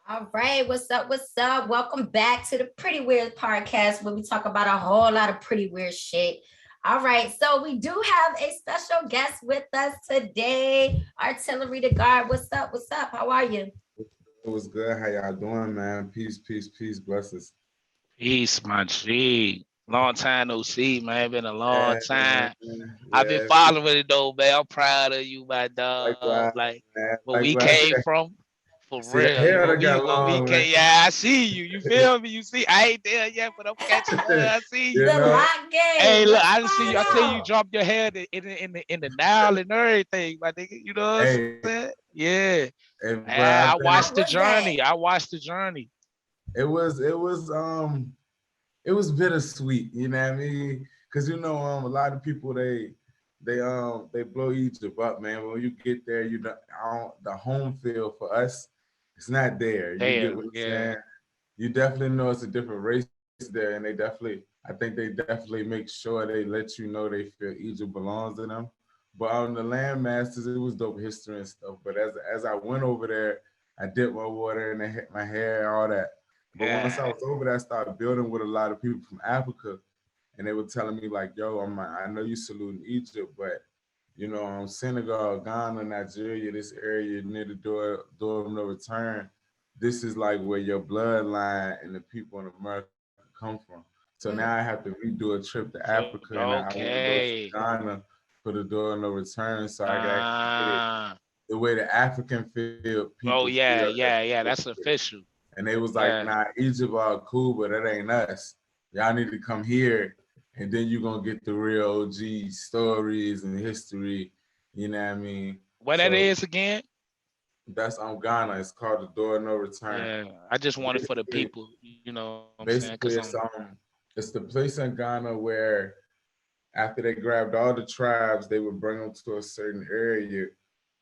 All right, what's up? What's up? Welcome back to the Pretty Weird Podcast, where we talk about a whole lot of pretty weird shit. All right, so we do have a special guest with us today, Artillery the Guard. What's up? What's up? How are you? It was good. How y'all doing, man? Peace, peace, peace. Blessings. Peace, my G. Long time no see, man. Been a long Yeah, time. man. I've been Yeah. following it though, man. I'm proud of you, my dog. Likewise, Like man. where we Likewise. came from, for See, your real. hair Where done we got where we long, man. came. Yeah, I see you. You feel me? You see, I ain't there yet, but I'm catching up. I see You you. The know? lock game. Hey, look, Let's I done see find you. I see you out. drop your hair in the now and everything, my nigga. You know what I'm Hey, saying? Yeah. hey, bro. Yeah, I How watched the was that? journey. I watched the journey. It was bittersweet. You know what I mean? Because a lot of people they blow Egypt up, man. When you get there, the home field for us, it's not there. You get Damn, what I'm yeah. saying? You definitely know it's a different race there, and I think they definitely make sure they let you know they feel Egypt belongs to them. But on the Landmasters, it was dope history and stuff. But as I went over there, I dipped my water in my hair, all that. But once I Yeah. was over there, I started building with a lot of people from Africa, and they were telling me like, "Yo, I know you saluting Egypt, but Senegal, Ghana, Nigeria, this area near the door of no return. This is like where your bloodline and the people in America come from. So now I Mm. have to redo a trip to So Africa, and I want to go to okay. Ghana for the door of no return, so I can actually get it Ah, the way the African people oh feel yeah, that yeah, they yeah. get That's it. official. And they was like, Yeah. nah, Egypt are cool, but that ain't us. Y'all need to come here, and then you're gonna get the real OG stories and history. You know what I mean? What that So is again? that's on Ghana. It's called the Door of No Return. Yeah. I just want it for the Basically, people. You know what I'm saying? Cause I'm. basically, it's the place in Ghana where after they grabbed all the tribes, they would bring them to a certain area,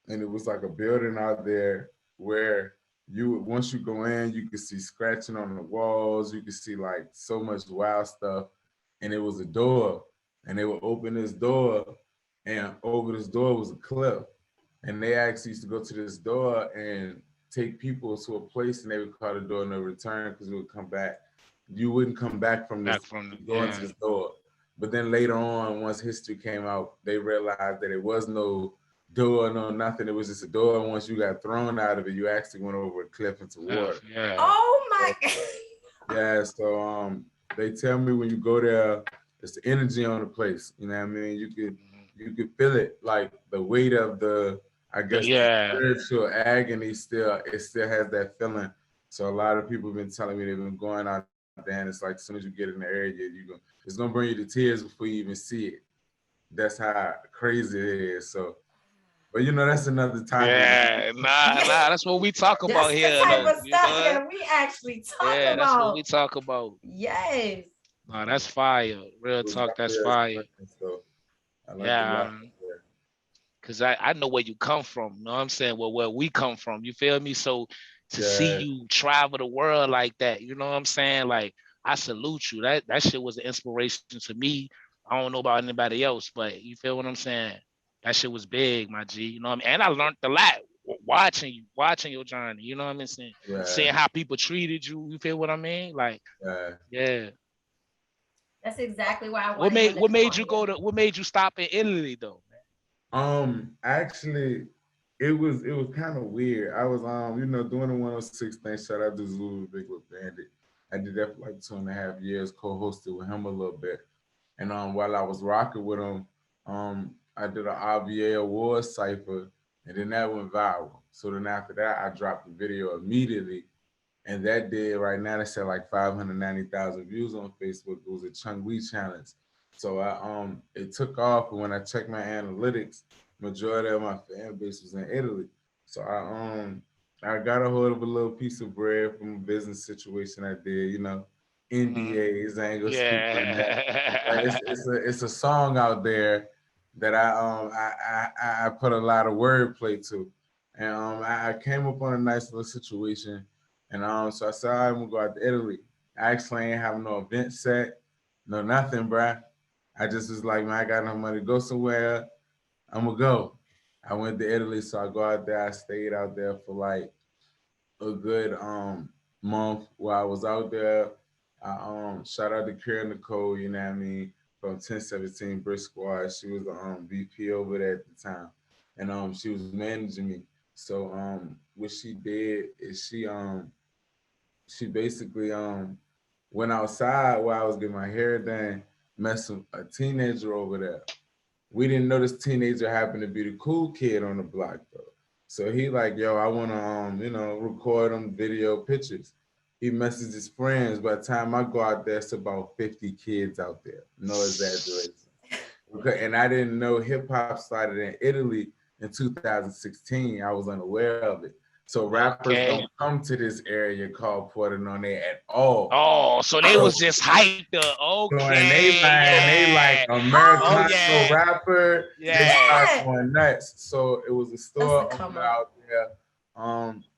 and it was like a building out there where once you go in, you could see scratching on the walls, you could see like so much wild stuff, and it was a door, and they would open this door, and over this door was a cliff, and they actually used to go to this door and take people to a place, and they would call the door no return because it would come back. You wouldn't come back from Back this from going yeah. to this door. But then later on, once history came out, they realized that it was no door, no nothing. It was just a door. And once you got thrown out of it, you actually went over a cliff into water. Yeah. Oh So, my God. yeah, so they tell me when you go there, it's the energy on the place. You know what I mean? You could feel it, like the weight of I guess the Yeah. spiritual agony still has that feeling. So a lot of people have been telling me they've been going out there, and it's like as soon as you get in the area, it's gonna bring you to tears before you even see it. That's how crazy it is. So, but that's another topic. Yeah. Nah. That's what we talk about That's the here, type though. of You stuff know? that we actually talk Yeah. That's what we about. talk about. Yes. Nah, that's fire. Real It was talk. That's definitely a fire. experience. So I learned a lot Yeah. from there. Cause I know where you come from. You know what I'm saying? Where we come from. You feel me? So to see Yeah, you travel the world like that, you know what I'm saying? Like I salute you. That shit was an inspiration to me. I don't know about anybody else, but you feel what I'm saying? That shit was big, my G. You know what I mean? And I learned a lot watching your journey. You know what I mean? yeah, Seeing how people treated you. You feel what I mean? Like, yeah. yeah. That's exactly why I What wanted made him to what come made on you here. go to what made you stop in Italy though? Actually, it was kind of weird. I was doing the 106 thing. Shout out to Zulu Big with Bandit. I did that for like 2.5 years, co-hosted with him a little bit. And while I was rocking with him, I did an RVA Awards cipher, and then that went viral. So then after that, I dropped the video immediately, and that did right now. They said like 590,000 views on Facebook. It was a Chung We challenge. So it took off, and when I checked my analytics, majority of my fan base was in Italy. So I got a hold of a little piece of bread from a business situation I did. Mhm. NDAs. I ain't gonna speak on that. But Yeah. it's a song out there that I put a lot of wordplay to, and I came up on a nice little situation, and so I said, all right, I'm gonna go out to Italy. I actually ain't have no event set, no nothing, bruh. I just was like, man, I got enough money to go somewhere. I'm gonna go. I went to Italy, so I go out there. I stayed out there for like a good month where I was out there. I shout out to Karen Nicole, you know what I mean, from 1017 Brick Squad. She was the VP over there at the time. And she was managing me. So what she did is she basically went outside while I was getting my hair done, met a teenager over there. We didn't know this teenager happened to be the cool kid on the block though. So he like, yo, I wanna record them video pictures. He messaged his friends. By the time I go out there, it's about 50 kids out there. No exaggeration. Okay, and I didn't know hip hop started in Italy in 2016. I was unaware of it. So rappers don't come to this area called Pordenone at all. Oh, so they was just hyped up. Okay. They like Americano rapper. Yeah. They start going nuts. So it was a store out there.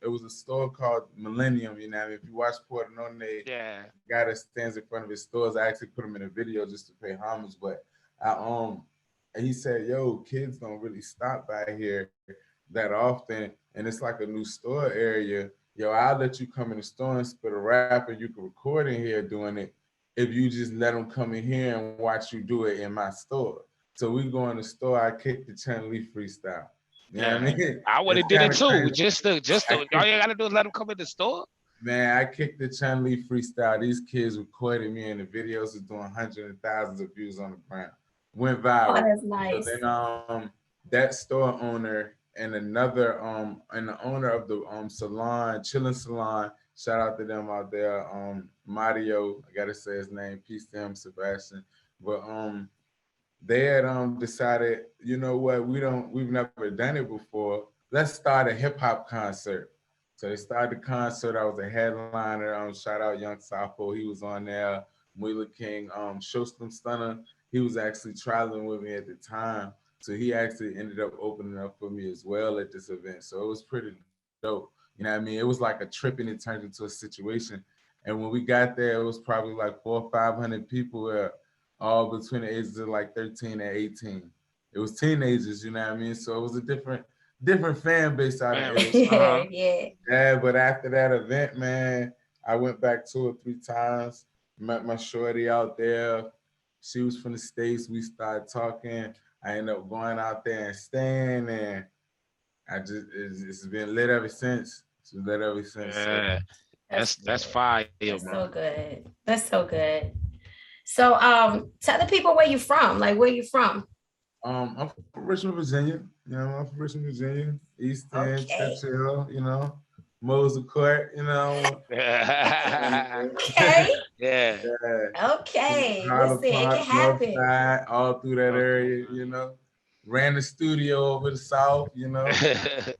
It was a store called Millennium. You know, if you watch Pordenone, guy that stands in front of his stores. I actually put him in a video just to pay homage. But and he said, "Yo, kids don't really stop by here that often, and it's like a new store area. Yo, I'll let you come in the store and spit a rap, and you can record in here doing it if you just let them come in here and watch you do it in my store." So we go in the store. I kick the Chun-Li freestyle. You know what I mean? I would have did it too. Crazy. Just all you gotta do is let them come in the store. Man, I kicked the Chun-Li freestyle. These kids recorded me, and the videos are doing hundreds of thousands of views on the ground. Went viral. Oh, that's nice. So then that store owner and another and the owner of the salon, Chillin' Salon, shout out to them out there, Mario, I gotta say his name, peace to him, Sebastian. But they had decided, you know what, we've never done it before. Let's start a hip hop concert. So they started the concert. I was a headliner. Shout out Young Sapo, he was on there. Wheeler King, Showstem Stunner, he was actually traveling with me at the time. So he actually ended up opening up for me as well at this event. So it was pretty dope. You know what I mean? It was like a trip and it turned into a situation. And when we got there, it was probably like 400 or 500 people all between the ages of like 13 and 18. It was teenagers, you know what I mean? So it was a different fan base out there. Yeah, but after that event, man, I went back 2 or 3 times, met my shorty out there. She was from the States. We started talking. I ended up going out there and staying, and it's been lit ever since. It's been lit ever since. Yeah. So. That's fire. That's so good. That's so good. So tell the people where you from. Like, where you from? I'm from Richmond, Virginia. You know, I'm from Richmond, Virginia. East End, Churchill, you know, Moser Court, you know. Okay. Yeah. Okay. Listen, it can happen. Side, all through that area, you know. Ran the studio over the South, you know.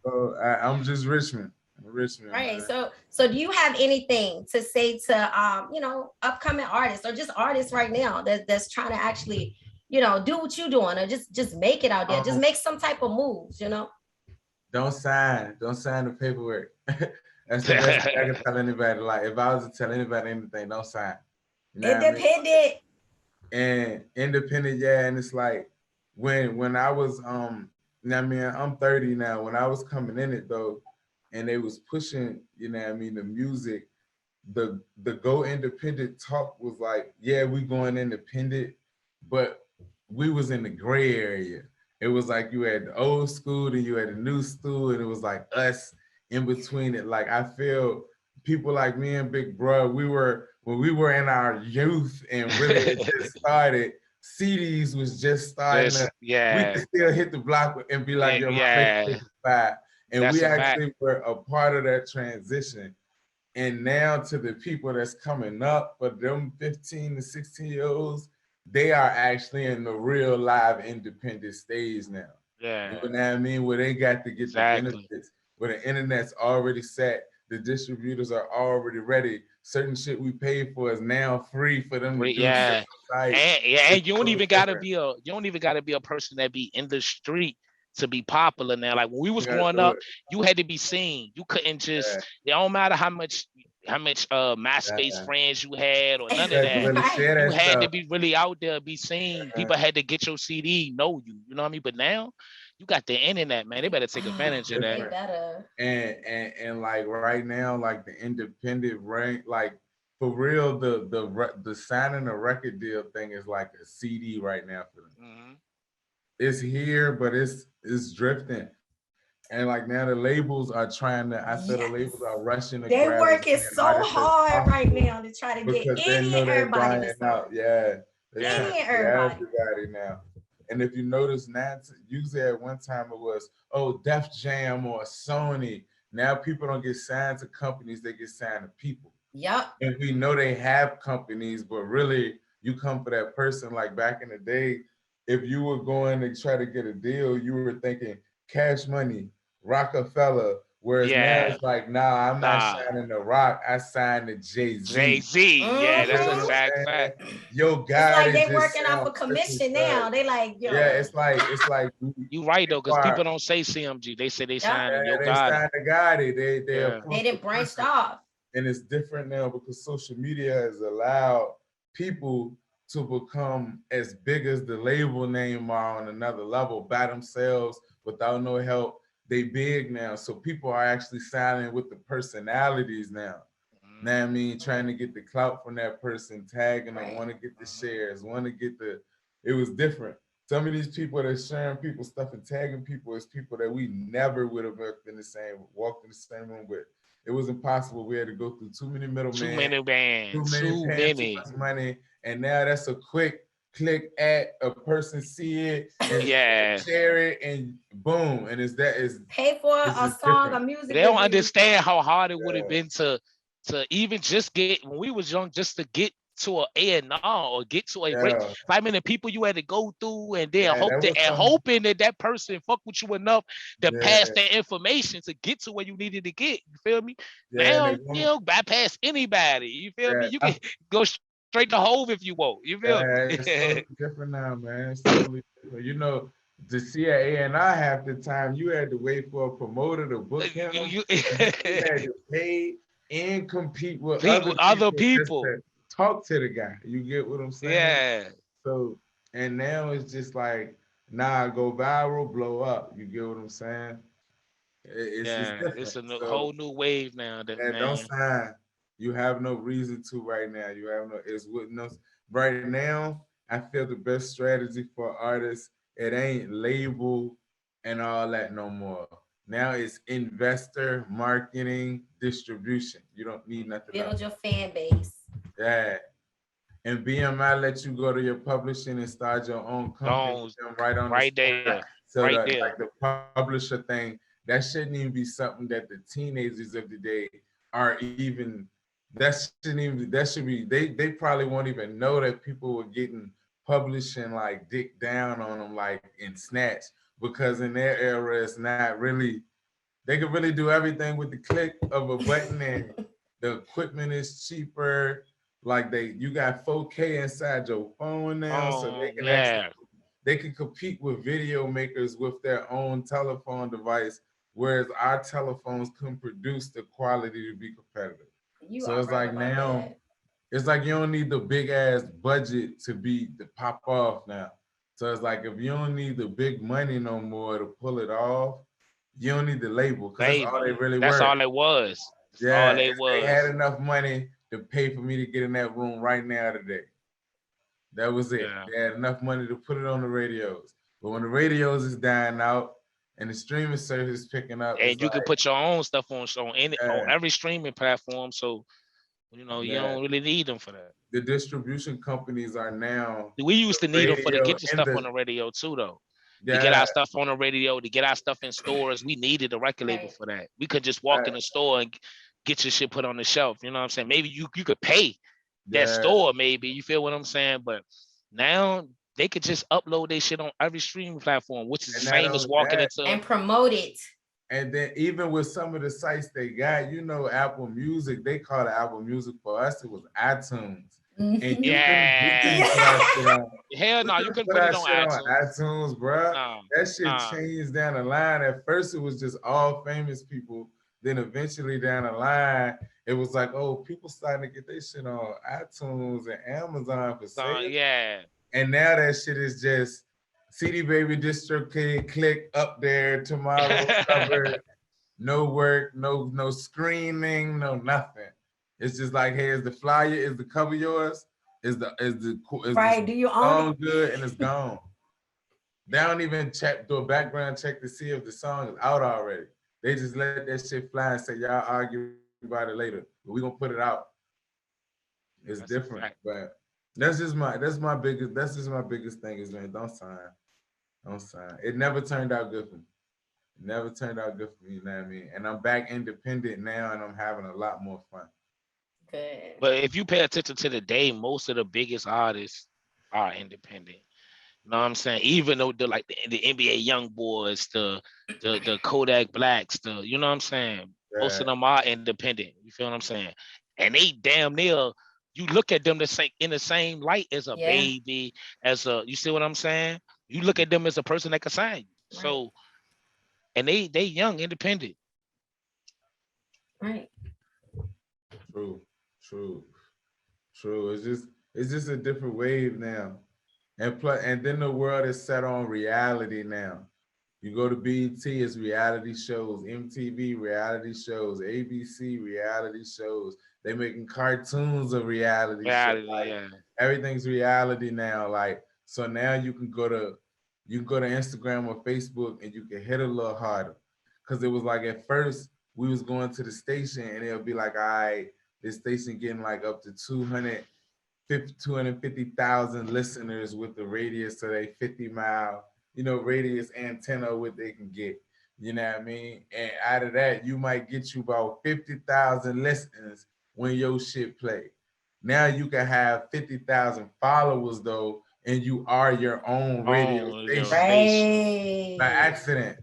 So I'm just Richmond. Right. Man. So do you have anything to say to upcoming artists or just artists right now that's trying to actually, do what you're doing or just make it out there, just make some type of moves, Don't sign the paperwork. That's the best thing I can tell anybody. Like, if I was to tell anybody anything, don't sign. You know independent. And independent, yeah. And it's like when I was I'm 30 now. When I was coming in it though, and they was pushing, the music, the go independent talk was like, yeah, we going independent, but we was in the gray area. It was like you had the old school and you had the new school, and it was like us in between it. Like, I feel people like me and Big Bro, when we were in our youth and really it just started, CDs was just starting. We could still hit the block and be like, yo, my five. And that's we actually were a part of that transition. And now to the people that's coming up, for them 15 to 16-year-olds, they are actually in the real live independent stage now. Yeah. You know what I mean? Where they got to get the benefits, where the internet's already set, the distributors are already ready. Certain shit we pay for is now free for them to do. And you don't even gotta be a person that be in the street to be popular now. Like when we was growing up, you had to be seen. You couldn't just it don't matter how much MySpace friends you had or none of that. You had to be really out there, be seen. People had to get your CD, know you. You know what I mean? But now you got the internet, man. They better take advantage of that. They better. And like right now, like the independent rank, like for real, the signing a record deal thing is like a CD right now for them. Mm-hmm. It's here, but it's drifting. And like now the labels are trying to, I feel the labels are rushing to They grab as working many so artists as hard right possible now to try to get because they any know and they're everybody dying to out. sign. Yeah, they're trying Any to and get everybody. everybody now. And if you notice now, usually at one time it was, oh, Def Jam or Sony. Now people don't get signed to companies, they get signed to people. Yep. And we know they have companies, but really you come for that person. Like back in the day, if you were going to try to get a deal, you were thinking Cash Money, Rockefeller. Whereas now Yeah, it's like, nah, I'm not nah. signing the Rock, I signed the Jay-Z. Jay-Z, yeah, You get that's a what I'm Mm-hmm. fact. saying? Fact. Yo, It's God, like it they just working off sounds a such a commission such. now. They like, Yeah, yo, it's like You right though, people because are, people don't say CMG. They say they yep. signing Yo they Gotti. signed the Gotti. They Yeah. approach They the didn't branched person. off. And it's different now because social media has allowed people to become as big as the label name are on another level by themselves without no help. They big now. So people are actually signing with the personalities now. Now I mean, trying to get the clout from that person, tagging them, Right. want to get the shares, want to get the. It was different. Some of these people that sharing people stuff and tagging people is people that we never would have walked in the same room with. It was impossible. We had to go through too many Too middlemen, many too bands. many Too paying too many. much money, and now that's a quick click at a person see it and Yeah. share it and boom, and Pay for it's a just song, a different. music They don't video. understand how hard it would have Yeah, been to even just get when we was young, just to get to a A&R or get to a break. yeah, Like, I mean, the people you had to go through and then yeah. That was something. hoping that that person fuck with you enough to Yeah, pass that information to get to where you needed to get. You feel me? yeah, and Now, they won't. bypass anybody. You feel me? Yeah, You can go straight to Hove if you want. You feel me? yeah, it's totally different now, man. It's totally different. You know, to see an A&R half the time, you had to wait for a promoter to book him, you and then you had to pay and compete with compete other with other people just people. to talk to the guy. You get what I'm saying? Yeah. So, and now it's just like, nah, go viral, blow up. You get what I'm saying? It's Yeah. It's different. a So, whole new wave now, that and don't man. sign. You have no reason to right now. You have no. It's with no. Right now, I feel the best strategy for artists. It ain't label and all that no more. Now it's investor, marketing, distribution. You don't need nothing else. Build your fan base. Yeah. And BMI let you go to your publishing and start your own company with Jones, them right on the right spot. there. So Right that there. like the publisher thing, that shouldn't even be something that the teenagers of the day are even. That should be. They probably won't even know that people were getting publishing like dick down on them like in snatch because in their era it's not really. They could really do everything with the click of a button and the equipment is cheaper. Like you got 4K inside your phone now, so they can actually Yeah. they can compete with video makers with their own telephone device, whereas our telephones couldn't produce the quality to be competitive. You So are it's right like about now, that. it's like you don't need the big ass budget to pop off now. So it's like if you don't need the big money no more to pull it off, you don't need the label because that's all they Label. really That's were. all it was. That's Yeah, all if it they had was. enough money to pay for me to get in that room right now today, that was it. Yeah. They had enough money to put it on the radios. But when the radios is dying out and the streaming service is picking up, it's And you like, can put your own stuff on yeah, every streaming platform. So you yeah. don't really need them for that. The distribution companies are now We the used to need them for to radio get the and stuff on the the radio too, though. To get yeah, our stuff on the radio, to get our stuff in stores, we needed a record label Right. for that. We could just walk in the store and get your shit put on the shelf. You know what I'm saying? Maybe you could pay that yeah. store, maybe. You feel what I'm saying? But now they could just upload their shit on every streaming platform, which is the And not same as only walking that, into. And promote it. and then even with some of the sites they got, Apple Music, they call it Apple Music. For us, it was iTunes. And Mhm. we couldn't put our shit Yeah. on. Hell We no, you couldn't couldn't put put our it on shit on iTunes. iTunes, bro. No, That shit no. changed down the line. At first, it was just all famous people. Then eventually down the line, it was like, oh, people starting to get their shit on iTunes and Amazon for So sale. yeah. And now that shit is just CD Baby DistroKid click up there tomorrow cover. No work, no screening, no nothing. It's just like, hey, is the flyer, is the cover yours? Is the Do you own song it? good? And it's gone. They don't even do a background check to see if the song is out already. They just let that shit fly and say, y'all argue about it later, but we gonna put it out. It's different, but that's just my biggest thing is, man, don't sign. It never turned out good for me. It never turned out good for me, you know what I mean? And I'm back independent now, and I'm having a lot more fun. Good. But if you pay attention to the day, most of the biggest artists are independent. You know what I'm saying? Even though the NBA young boys, the Kodak Blacks, you know what I'm saying? Most of them are independent. You feel what I'm saying? And they damn near, you look at them in the same light as a baby, you see what I'm saying? You look at them as a person that can sign you. Right. So, and they young, independent. Right. True. It's just a different wave now. And then the world is set on reality now. You go to BET, it's reality shows, MTV reality shows, ABC reality shows. They making cartoons of reality shows. Like, everything's reality now. Like, so now you can go to Instagram or Facebook and you can hit a little harder. Cause it was like at first we was going to the station and it'll be like, all right, this station getting like up to 250,000 listeners with the radius of a 50-mile, radius antenna what they can get. You know what I mean? And out of that, you might get you about 50,000 listeners when your shit play. Now you can have 50,000 followers though, and you are your own radio station by accident.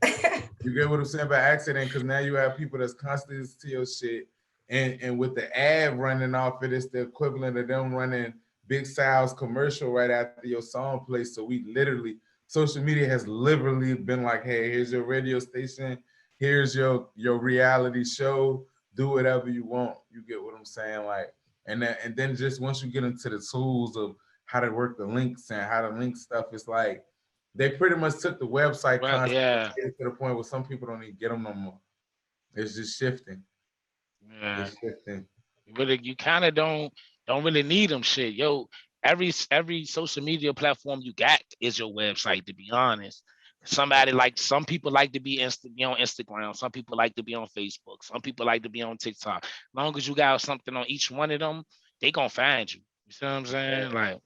You get what I'm saying? By accident, because now you have people that's constantly listening to your shit. And with the ad running off it, it's the equivalent of them running Big Sal's commercial right after your song plays. So social media has literally been like, hey, here's your radio station, here's your reality show, do whatever you want. You get what I'm saying? Like, and then just once you get into the tools of how to work the links and how to link stuff, it's like they pretty much took the website concept to the point where some people don't even get them no more. It's just shifting. Yeah. It's shifting. You kind of don't really need them shit. Yo, every social media platform you got is your website, to be honest. Some people like to be on Instagram. Some people like to be on Facebook. Some people like to be on TikTok. As long as you got something on each one of them, they gonna find you. You see what I'm saying? Like,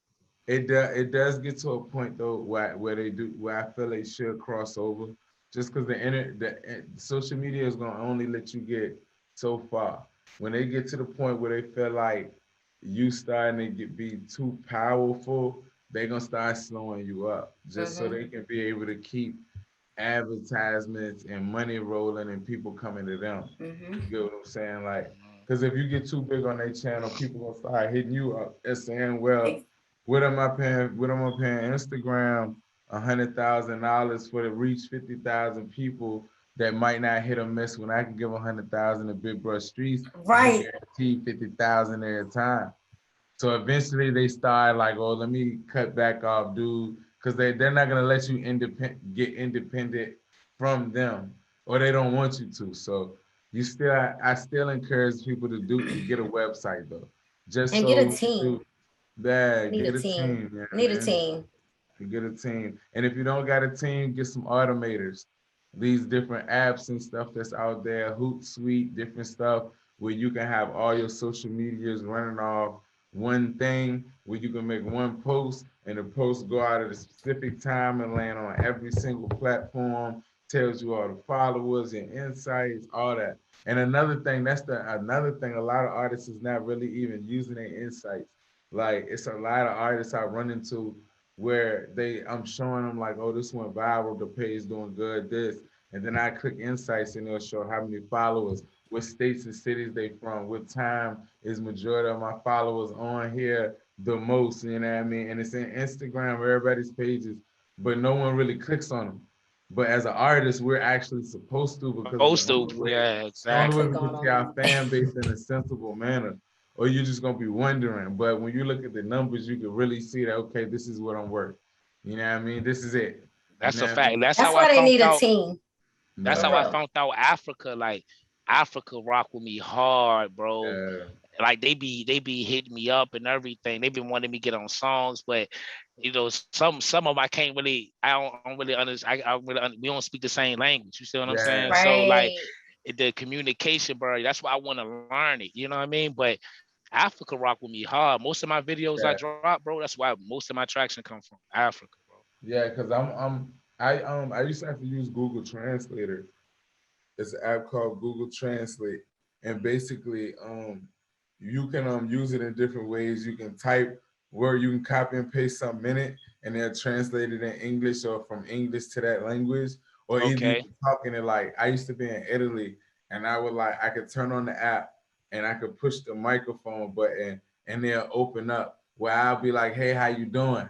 it does get to a point though where I feel they should cross over, just because the social media is gonna only let you get so far. When they get to the point where they feel like you starting to be too powerful, they're gonna start slowing you up just so they can be able to keep advertisements and money rolling and people coming to them. You get what I'm saying? Like, because if you get too big on their channel, people gonna start hitting you up and saying, well, what am I paying Instagram $100,000 for to reach 50,000 people that might not hit or miss when I can give 100,000 to Big Brush Streets, right? Guarantee 50,000 at a time. So eventually they start like, oh, let me cut back off, dude, because they're not gonna let you get independent from them, or they don't want you to. So I still encourage people to get a website though, just and so get a team. Get a team. Need a team. Get a team. And if you don't got a team, get some automators. These different apps and stuff that's out there, Hootsuite, different stuff where you can have all your social medias running off one thing, where you can make one post and the post go out at a specific time and land on every single platform, tells you all the followers and insights, all that. And another thing, a lot of artists is not really even using their insights. Like, it's a lot of artists I run into where I'm showing them like, oh, this went viral, the page doing good, this. And then I click insights and it'll show how many followers, what states and cities they from, what time is majority of my followers on here the most, you know what I mean? And it's in Instagram, everybody's pages, but no one really clicks on them. But as an artist, we're actually supposed to, because the only way we can see our fan base in a sensible manner, or you're just gonna be wondering. But when you look at the numbers, you can really see that, okay, this is what I'm worth. You know what I mean? This is it. You That's know a what I fact. mean? That's That's how I why they found need a out. team That's for how I Yeah, real. found out Africa. Like Africa rock with me hard, bro. yeah, Like they be hitting me up and everything. They've been wanting me to get on songs, but some of 'em I can't really. I don't really understand. We don't speak the same language. You see what I'm yeah, saying? So like Right. the communication barrier. That's why I want to learn it. You know what I mean? But Africa rock with me hard. Most of my videos I yeah, drop, bro. That's why most of my traction come from Africa, bro. yeah. Because I used to have to use Google Translator. It's an app called Google Translate, and basically, you can use it in different ways. You can type where you can copy and paste something in it, and they'll translate it in English or from English to that language, or either you Okay. can talking it like I used to be in Italy, and I could turn on the app and I could push the microphone button, and they'll open up where I'll be like, "Hey, how you doing?"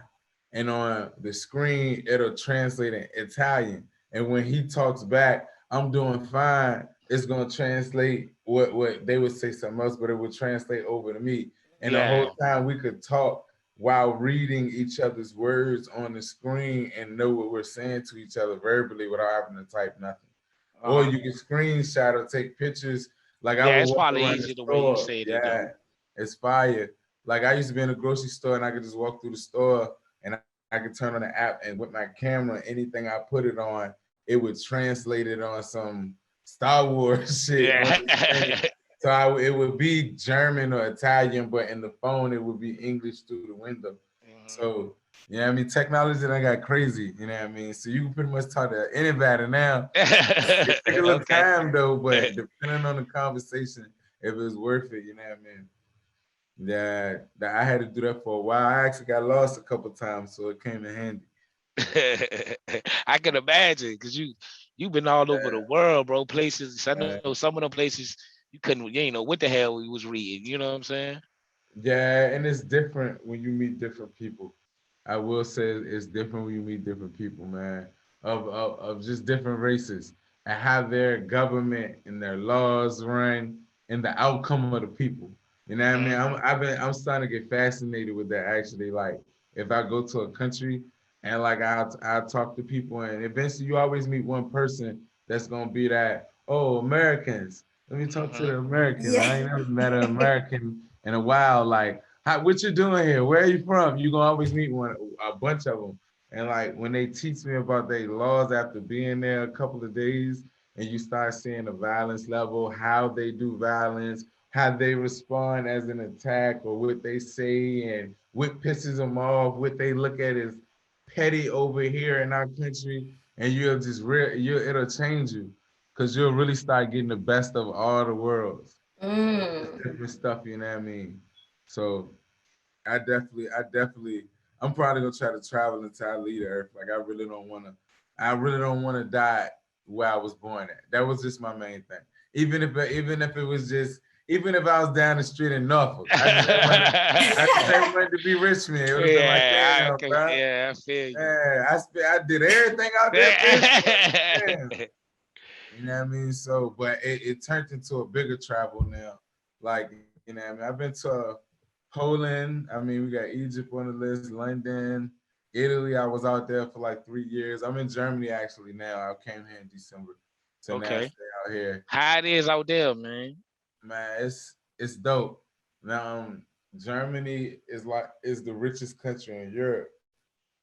And on the screen it'll translate in Italian, and when he talks back, I'm doing fine. It's gonna translate what they would say something else, but it would translate over to me. And the whole Yeah. time we could talk while reading each other's words on the screen and know what we're saying to each other verbally without having to type nothing. Or Uh-huh. you can screenshot or take pictures. Like I Yeah, would it's walk probably around the easier the way you store. said it Yeah, though. it's fire. Like I used to be in a grocery store and I could just walk through the store and I could turn on the app and with my camera, anything I put it on, it would translate it on some Star Wars shit on Yeah. the screen. So it would be German or Italian, but in the phone it would be English through the window. Mhm. So yeah, I mean technology done got crazy, you know what I mean? So you can pretty much talk to anybody now. It take a little Okay. time though, but depending on the conversation, if it's worth it, you know what I mean? That I had to do that for a while. I actually got lost a couple times, so it came in handy. I can imagine because you've been all over the world, bro. Places I know Uh, some of them places you ain't know what the hell we was reading. You know what I'm saying? yeah, and it's different when you meet different people. I will say it's different when you meet different people, man, of just different races and how their government and their laws run and the outcome of the people. You know what I mean? Hmm. I'm starting to get fascinated with that actually. Like if I go to a country and like I talk to people and eventually you always meet one person that's gonna be that, oh, Americans. Let me talk to Hmm. the Americans. Yeah. I ain't never met an American in a while. Like, what you doing here? Where are you from? You gonna always meet a bunch of them. And like when they teach me about their laws after being there a couple of days, and you start seeing the violence level, how they do violence, how they respond as an attack, or what they say, and what pisses them off, what they look at as petty over here in our country, and it'll change you because you'll really start getting the best of all the worlds. It's Mm. different stuff, you know what I mean? So I definitely, I'm probably gonna try to travel until I leave the earth. Like I really don't wanna die where I was born at. That was just my main thing. Even if it was just, even if I was down the street in Norfolk, I just ain't wanted to be Richmond. It would have been like, damn, bro. Yeah, I feel you. Man, I did everything out there, bitch. Damn. You know what I mean? So, but it turned into a bigger travel now. Like, you know what I mean? I've been to Poland. I mean, we got Egypt on the list, London, Italy. I was out there for like 3 years. I'm in Germany actually now. I came here in December. So now I Okay. stay out here. How it is out there, man. Man, it's dope. Now, Germany is the richest country in Europe.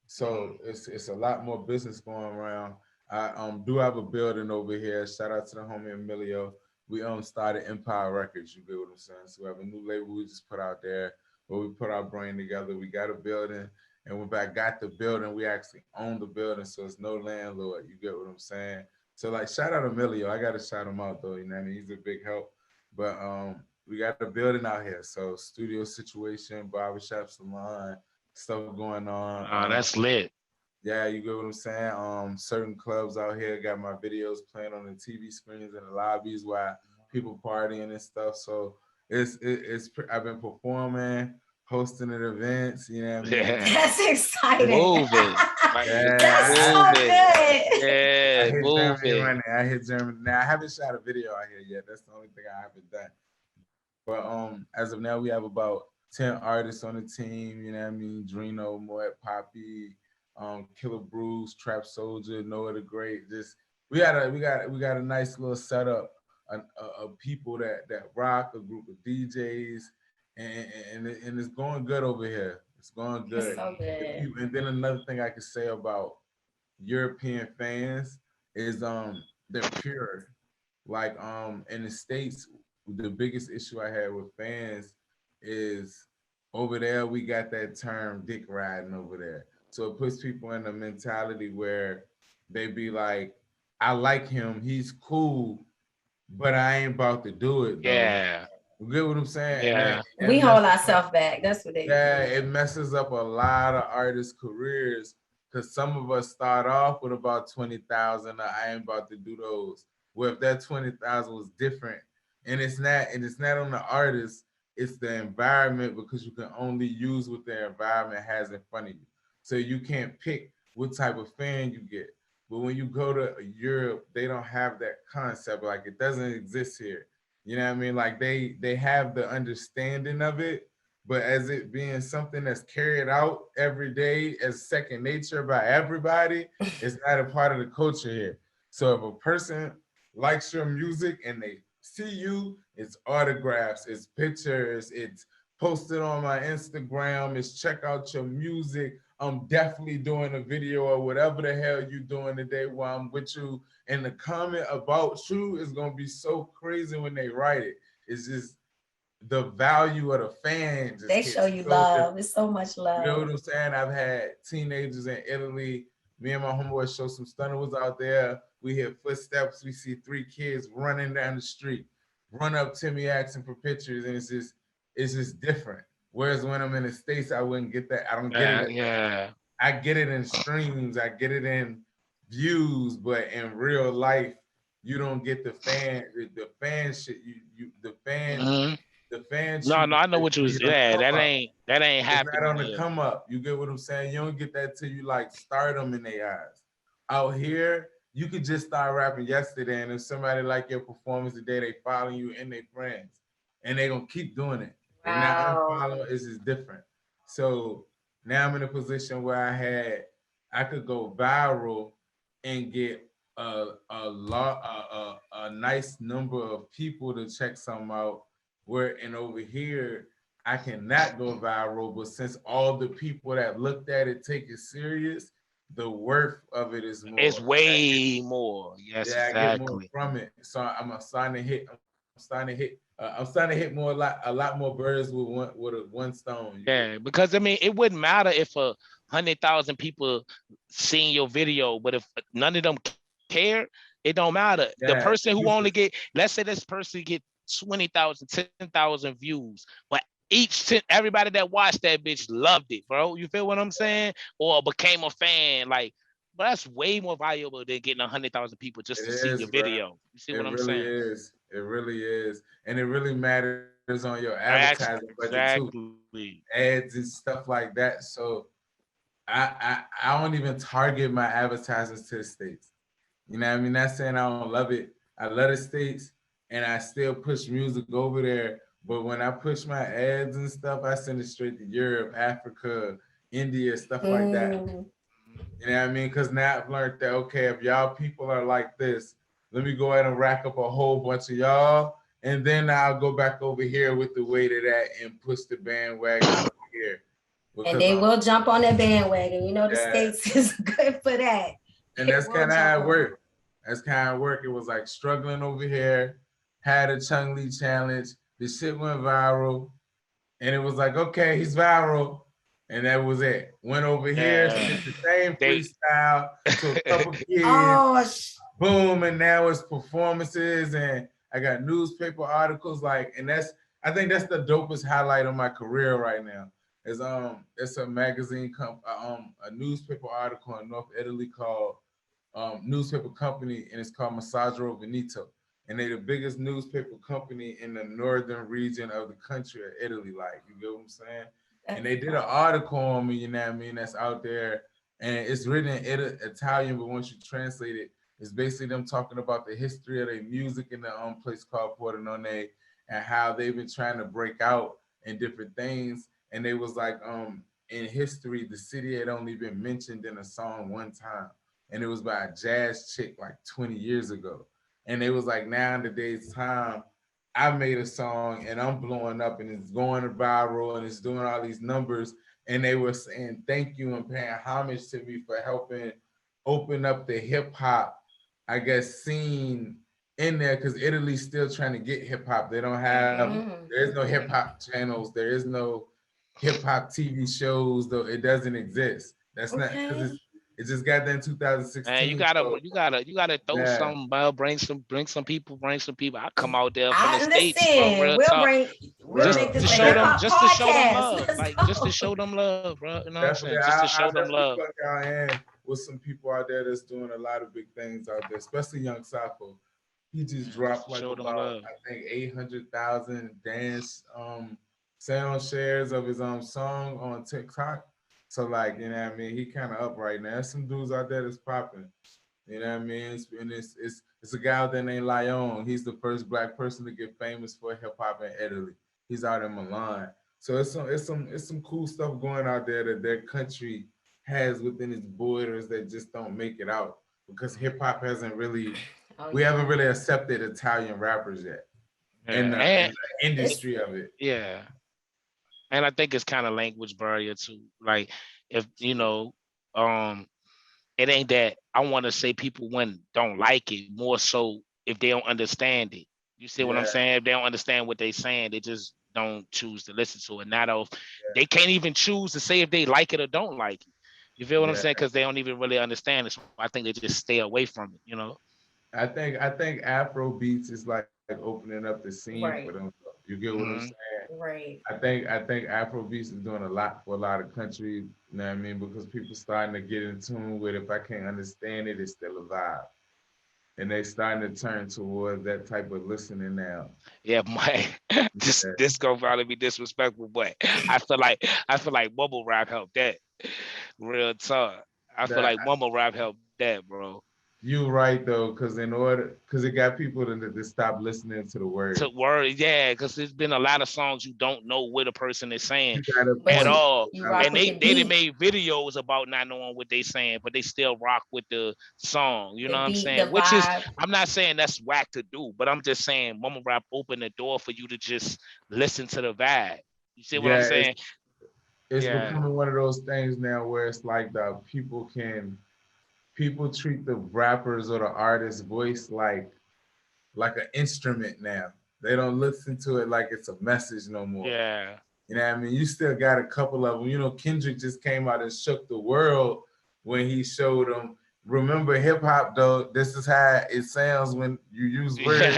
So Mm. it's a lot more business going around. I do have a building over here. Shout out to the homie Emilio. We started Empire Records. You get what I'm saying? So we have a new label we just put out there where we put our brain together. We got a building, and when I got the building, we actually own the building, so it's no landlord. You get what I'm saying? So like, shout out Emilio. I gotta shout him out though. You know what I mean? He's a big help. But we got a building out here, so studio situation, barbershop, salon, stuff going on. That's lit. Yeah, you get what I'm saying. Certain clubs out here got my videos playing on the TV screens in the lobbies while people partying and stuff. So I've been performing, hosting at events. You know what I mean? Yeah. That's exciting. Moving. My nigga be That's Yeah, so moving. good. I Yeah, hit Germany moving. running. I hit Germany. Now I haven't shot a video out here yet. That's the only thing I haven't done. But as of now, we have about 10 artists on the team. You know what I mean? Drino, Moet, Poppy. Killer Bruce, Trap Soldier, Noah the Great. Just we got a nice little setup of people that rock, a group of DJs, and it's going good over here. It's going It's good. so good. And then another thing I could say about European fans is they're pure. Like in the States, the biggest issue I had with fans is over there we got that term dick riding over there. So it puts people in a mentality where they be like, I like him, he's cool, but I ain't about to do it though. Yeah. You get what I'm saying? Yeah. We hold ourselves back. That's what they Yeah, do. it messes up a lot of artists' careers because some of us start off with about 20,000. I ain't about to do those. Well, if that 20,000 was different, and it's not on the artist, it's the environment because you can only use what the environment has in front of you. So you can't pick what type of fan you get. But when you go to Europe, they don't have that concept. Like it doesn't exist here. You know what I mean? Like they have the understanding of it, but as it being something that's carried out every day as second nature by everybody, it's not a part of the culture here. So if a person likes your music and they see you, it's autographs, it's pictures, it's posted on my Instagram, it's check out your music. I'm definitely doing a video or whatever the hell you doing today while I'm with you. And the comment about you is gonna be so crazy when they write it. It's just the value of the fans just They hits show you so love. different. It's so much You know love. what I'm saying? I've had teenagers in Italy. Me and my homeboy show some stunner was out there. We hear footsteps. We see three kids running down the street, run up to me asking for pictures, and it's just different. Whereas when I'm in the States, I wouldn't get that. I don't get it. Yeah. I get it in streams. I get it in views, but in real life, you don't get the fan shit. Mhm. The fan No, no, I treatment know what you was. is on the Yeah, come up. that ain't It's not happening on the here. come up. You get what I'm saying? You don't get that till you like stardom in their eyes. Out here, you could just start rapping yesterday, and if somebody like your performance today, they follow you and they friends, and they gonna keep doing it. They not Wow. unfollowing. It's just different. So now I'm in a position where I could go viral and get a nice number of people to check something out. Where and over here, I cannot go viral, but since all the people that looked at it take it serious, the worth of it is It's more. way more. Yes, I get more exactly. from it. So I'm starting to hit. I'm starting to hit a lot more birds with one stone. You get Yeah, because I mean, it wouldn't matter if 100,000 people seen your video, but if none of them care, it don't matter. The that person who only useless. get, let's say this person get 20,000, 10,000 views, but everybody that watched that bitch loved it, bro. You feel what I'm saying? Or became a fan, like, but that's way more valuable than getting 100,000 people just It to see is, your bro. video. You see what It I'm really saying? is. It really is, and it really matters on your advertising budget too, Exactly. ads and stuff like that. So I don't even target my advertisements to the States. You know what I mean? Not saying I don't love it. I love the States and I still push music over there. But when I push my ads and stuff, I send it straight to Europe, Africa, India, stuff like that. Mm. You know what I mean? Because now I've learned that, okay, if y'all people are like this, let me go ahead and rack up a whole bunch of y'all. And then I'll go back over here with the weight of that and push the bandwagon over here. And Because they will jump on that bandwagon. You know, the yeah, States is good for that. and They that's will kind of jump how it on. worked. That's kind of work. It was like struggling over here, had a Chung Lee challenge. The shit went viral, and it was like, okay, he's viral, and that was it. Went over here, Yeah. spit the same They freestyle to a couple kids. Oh, Boom, and now it's performances, and I got newspaper articles. Like, and I think that's the dopest highlight of my career right now. Is it's a magazine a newspaper article in North Italy called newspaper company, and it's called Messaggero Veneto, and they're the biggest newspaper company in the northern region of the country of Italy. Like, you get what I'm saying? And they did an article on me, you know what I mean? That's out there, and it's written in Italian, but once you translate it, it's basically them talking about the history of their music in the place called Pordenone and how they've been trying to break out and different things. And they was like, in history, the city had only been mentioned in a song one time, and it was by a jazz chick like 20 years ago. And it was like now in today's time, I made a song and I'm blowing up and it's going viral and it's doing all these numbers. And they were saying thank you and paying homage to me for helping open up the hip hop, I guess, scene in there because Italy's still trying to get hip hop. They don't have, there is no hip hop channels, there is no hip hop TV shows, though it doesn't exist. That's not because it just got there in Man, 2016. So, you gotta throw yeah, some, bring some people, I come out there from the I states, bro. listen. Real talk, We'll make this a hip hop just to show them podcast. love, Let's like go. just to show them love, bro. You know what I'm definitely. saying? Just to I show them definitely love. fuck out in with some people out there that's doing a lot of big things out there, especially Young Sappho. He just Man, just dropped to like show them about, love. I think, 800,000 dance sound shares of his song on TikTok. So like, you know what I mean? He kind of up right now. There's some dudes out there that's popping. You know what I mean? It's a guy out there named Lyon. He's the first black person to get famous for hip hop in Italy. He's out in Milan. So it's some cool stuff going out there that their country has within its borders that just don't make it out because hip hop hasn't really, we haven't really accepted Italian rappers yet Yeah, in and the industry of it. yeah, and I think it's kind of language barrier too. Like if um, it ain't that I want to say people when don't like it more so if they don't understand it. You see what I'm Yeah, saying? If they don't understand what they saying, they just don't choose to listen to it. Not if they can't even choose to say if they like it or don't like it. You feel what I'm yeah. saying? Because they don't even really understand it. So I think they just stay away from it. I think Afro beats is like opening up the scene for Right. them. You get what I'm Mm-hmm. saying? Right. I think Afro beats is doing a lot for a lot of countries. You know what I mean? Because people starting to get in tune with, if I can't understand it, it's still a vibe, and they starting to turn towards that type of listening now. Yeah, my Yeah, this gonna probably be disrespectful, but I feel like mumble rap helped that. Real talk. I feel that like mumble rap helped that, bro. you right though, because it got people to stop listening to the To words. word, yeah, because there's been a lot of songs you don't know what a person is saying You got a But at point. all. you I like, rock And with they the they done beat, made videos about not knowing what they saying, but they still rock with the song. You know what I'm the saying? Which is, vibe. I'm not saying that's whack to do, but I'm just saying mumble rap opened the door for you to just listen to the vibe. You see what I'm yeah, saying? it's Yeah. becoming one of those things now where it's like the people treat the rappers or the artist's voice like an instrument now. They don't listen to it like it's a message no more. Yeah. You know what I mean? You still got a couple of them. You know, Kendrick just came out and shook the world when he showed them. Remember hip hop though, this is how it sounds when you use words and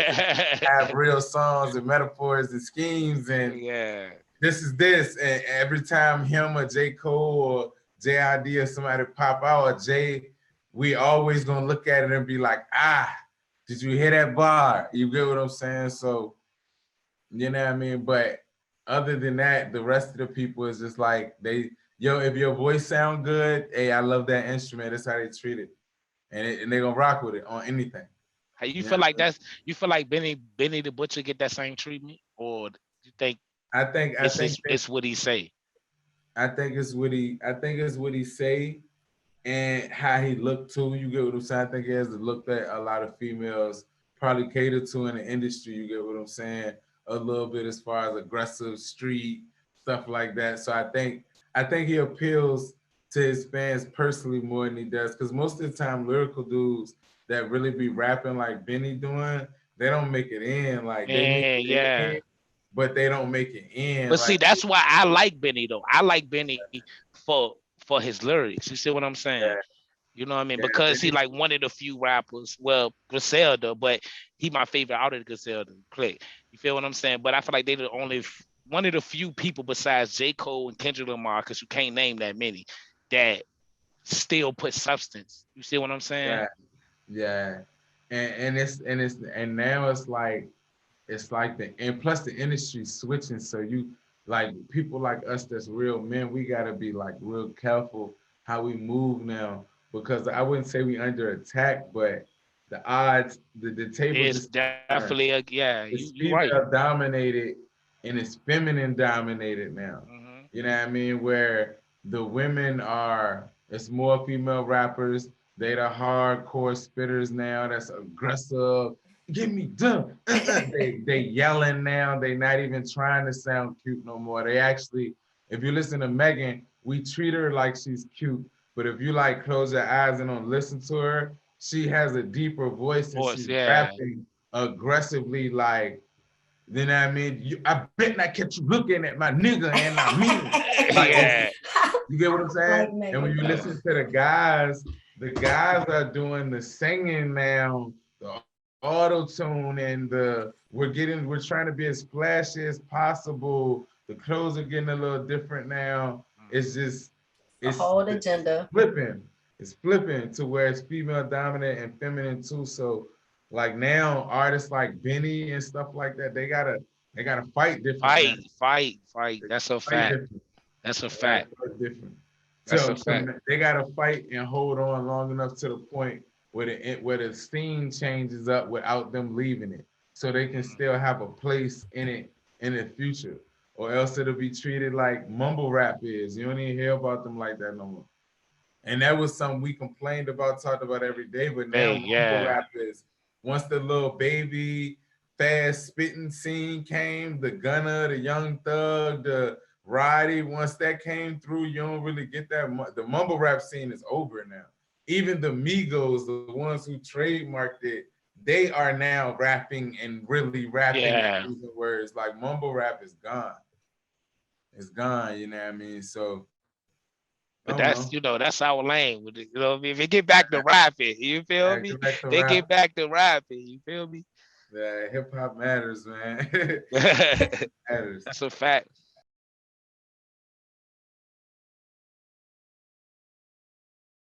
have real songs and metaphors and schemes, and Yeah. this is this. And every time him or J. Cole or JID or somebody pop out or Jay, we always gonna look at it and be like, did you hear that bar? You get what I'm saying? So, you know what I mean? But other than that, the rest of the people is just like if your voice sound good, hey, I love that instrument. That's how they treat it. And they gonna rock with it on anything. How you Yeah. feel like you feel like Benny the Butcher get that same treatment, or you think I think I think that, it's what he say? I think it's what he say and how he looked too. You get what I'm saying? I think he has the look that a lot of females probably cater to in the industry. You get what I'm saying? A little bit as far as aggressive street stuff like that. So I think he appeals to his fans personally more than he does, because most of the time lyrical dudes that really be rapping like Benny doing, they don't make it in. Like they make And it yeah, in, but they don't make it in. but Like see, that's why I like Benny though. I like Benny for his lyrics. You see what I'm saying? yeah, You know what I mean? yeah, Because he Benny, like one of the few rappers, well, Griselda, but he my favorite out of the Griselda clique. You feel what I'm saying? But I feel like they the only one of the few people besides J. Cole and Kendrick Lamar, because you can't name that many, that still put substance. You see what I'm saying? yeah, yeah. And now it's like and plus the industry switching, so you like people like us that's real men, we gotta be like real careful how we move now, because I wouldn't say we under attack, but the odds, the table It's just turned. definitely a yeah. It's You right. female dominated and it's feminine dominated now. Hmm. You know what I mean? Where the women are, it's more female rappers. They the hardcore spitters now. That's aggressive. Get me done. They yelling now. They not even trying to sound cute no more. They actually, if you listen to Megan, we treat her like she's cute. But if you like close your eyes and don't listen to her, she has a deeper voice Of and course, she's yeah. rapping aggressively like, then I mean, I bet I catch you looking at my nigga and I mean it. Like it's, Yeah. you get what I'm saying? Like And when Megan. you listen to the guys are doing the singing now, the auto tune, and we're trying to be as flashy as possible. The clothes are getting a little different now. It's just A whole agenda. flipping. It's flipping to where it's female dominant and feminine too. So like now artists like Benny and stuff like that, they gotta fight different now. Fight. They That's a fight fact. different. That's a They gotta fact. fight different. That's a So fact. they gotta fight and hold on long enough to the point where the scene changes up without them leaving it, so they can still have a place in it in the future. Or else it'll be treated like mumble rap is. You don't even hear about them like that no more. And that was something we complained about, talked about every day. But now Hey, mumble yeah. rap is, once the little baby fast spitting scene came, the Gunna, the Young Thug, the Roddy, once that came through, you don't really get that. The mumble rap scene is over now. Even the Migos, the ones who trademarked it, they are now rapping and really rapping and Yeah. using words. Like mumble rap is gone. It's gone, you know what I mean? So I don't But know. that's our lane. You know what I mean? If it get back to rapping, you feel Get me? back to They rap. get back to rapping, you feel me? Yeah, hip hop matters, man. Hip hop That's matters. a fact.